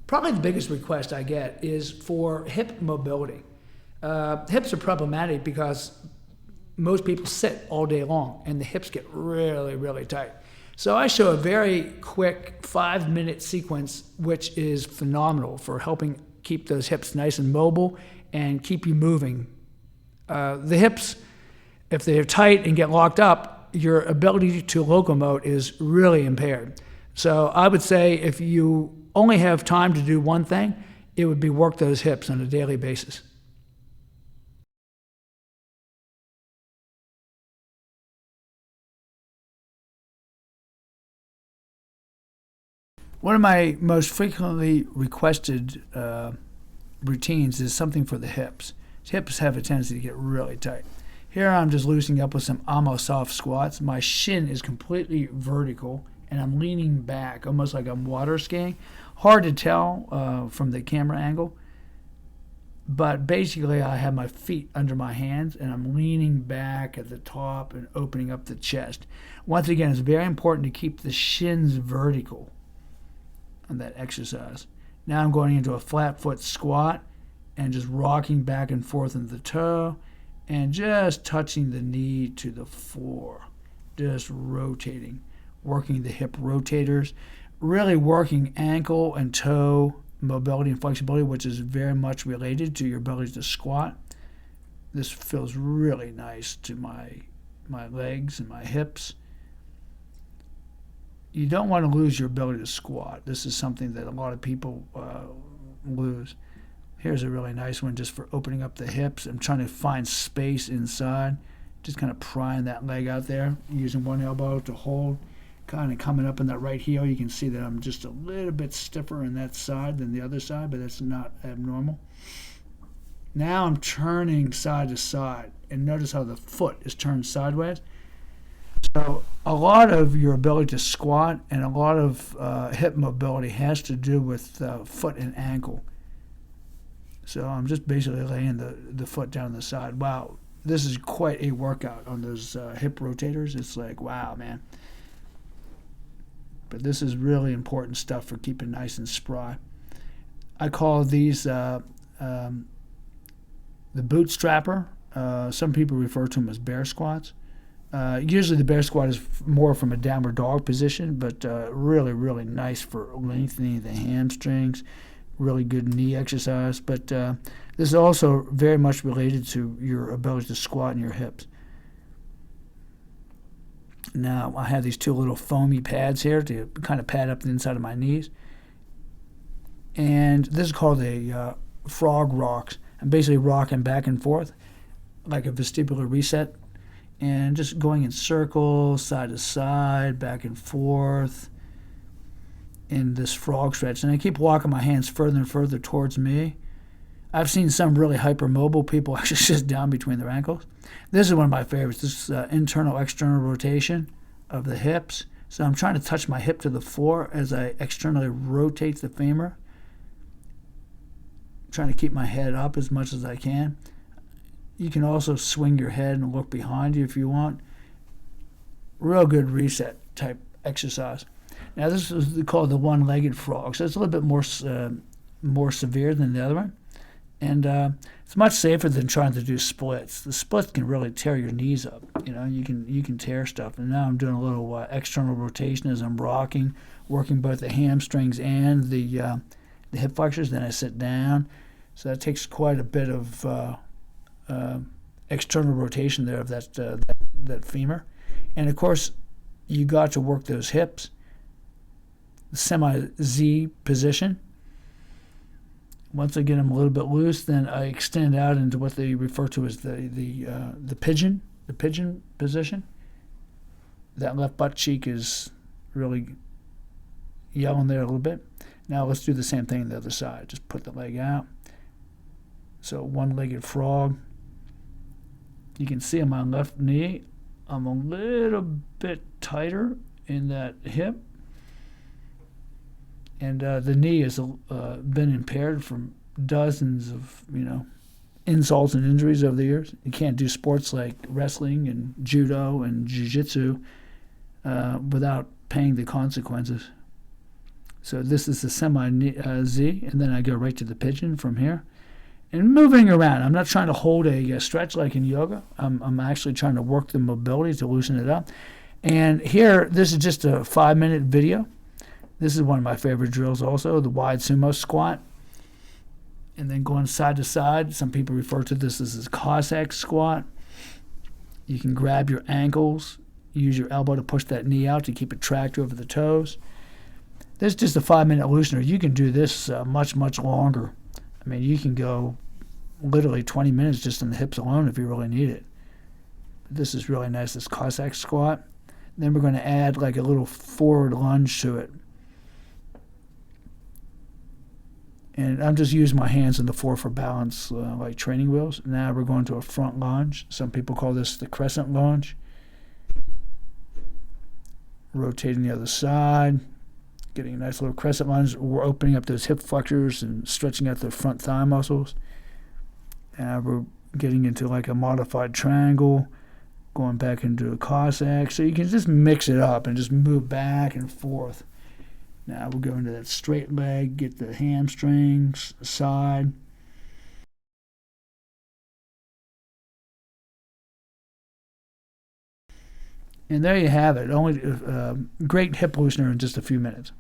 Probably the biggest request I get is for hip mobility. Hips are problematic because most people sit all day long and the hips get really, really tight. So I show a very quick 5-minute sequence, which is phenomenal for helping keep those hips nice and mobile and keep you moving. The hips, if they're tight and get locked up, your ability to locomote is really impaired. So I would say if you only have time to do one thing, it would be work those hips on a daily basis. One of my most frequently requested routines is something for the hips. Hips have a tendency to get really tight. Here I'm just loosening up with some almost soft squats. My shin is completely vertical and I'm leaning back, almost like I'm water skiing. Hard to tell from the camera angle, but basically I have my feet under my hands and I'm leaning back at the top and opening up the chest. Once again, it's very important to keep the shins vertical on that exercise. Now I'm going into a flat foot squat and just rocking back and forth in the toe and just touching the knee to the floor, just rotating, working the hip rotators, really working ankle and toe mobility and flexibility, which is very much related to your ability to squat. This feels really nice to my legs and my hips. You don't want to lose your ability to squat. This is something that a lot of people lose. Here's a really nice one just for opening up the hips. I'm trying to find space inside, just kind of prying that leg out there, using one elbow to hold, kind of coming up in that right heel. You can see that I'm just a little bit stiffer on that side than the other side, but that's not abnormal. Now I'm turning side to side, and notice how the foot is turned sideways. So a lot of your ability to squat and a lot of hip mobility has to do with foot and ankle. So I'm just basically laying the foot down the side. Wow, this is quite a workout on those hip rotators. It's like, wow, man. But this is really important stuff for keeping nice and spry. I call these the bootstrapper. Some people refer to them as bear squats. Usually the bear squat is more from a downward dog position, but really, really nice for lengthening the hamstrings, really good knee exercise. But this is also very much related to your ability to squat in your hips. Now, I have these two little foamy pads here to kind of pad up the inside of my knees. And this is called a frog rocks. I'm basically rocking back and forth like a vestibular reset and just going in circles, side to side, back and forth in this frog stretch. And I keep walking my hands further and further towards me. I've seen some really hypermobile people actually sit down between their ankles. This is one of my favorites, this internal external rotation of the hips. So I'm trying to touch my hip to the floor as I externally rotate the femur. I'm trying to keep my head up as much as I can. You can also swing your head and look behind you if you want. Real good reset type exercise. Now this is called the one-legged frog. So it's a little bit more severe than the other one. And it's much safer than trying to do splits. The splits can really tear your knees up. You know, you can tear stuff. And now I'm doing a little external rotation as I'm rocking, working both the hamstrings and the hip flexors. Then I sit down. So that takes quite a bit of external rotation there of that femur. And of course, you got to work those hips. Semi-Z position. Once I get them a little bit loose, then I extend out into what they refer to as the pigeon position. That left butt cheek is really yelling there a little bit. Now let's do the same thing on the other side. Just put the leg out. So one-legged frog. You can see on my left knee, I'm a little bit tighter in that hip. And the knee has been impaired from dozens of, insults and injuries over the years. You can't do sports like wrestling and judo and jiu-jitsu without paying the consequences. So this is the semi-Z, and then I go right to the pigeon from here. And moving around, I'm not trying to hold a stretch like in yoga. I'm actually trying to work the mobility to loosen it up. And here, this is just a 5-minute video. This is one of my favorite drills also, the wide sumo squat. And then going side to side. Some people refer to this as a Cossack squat. You can grab your ankles, use your elbow to push that knee out to keep it tracked over the toes. This is just a 5-minute loosener. You can do this much, much longer. I mean, you can go literally 20 minutes just on the hips alone if you really need it. This is really nice, this Cossack squat. Then we're going to add like a little forward lunge to it. And I'm just using my hands on the floor for balance, like training wheels. Now we're going to a front lunge. Some people call this the crescent lunge. Rotating the other side. Getting a nice little crescent lunge. We're opening up those hip flexors and stretching out the front thigh muscles. And we're getting into like a modified triangle. Going back into a Cossack. So you can just mix it up and just move back and forth. Now we'll go into that straight leg, get the hamstrings, side. And there you have it. Only great hip loosener in just a few minutes.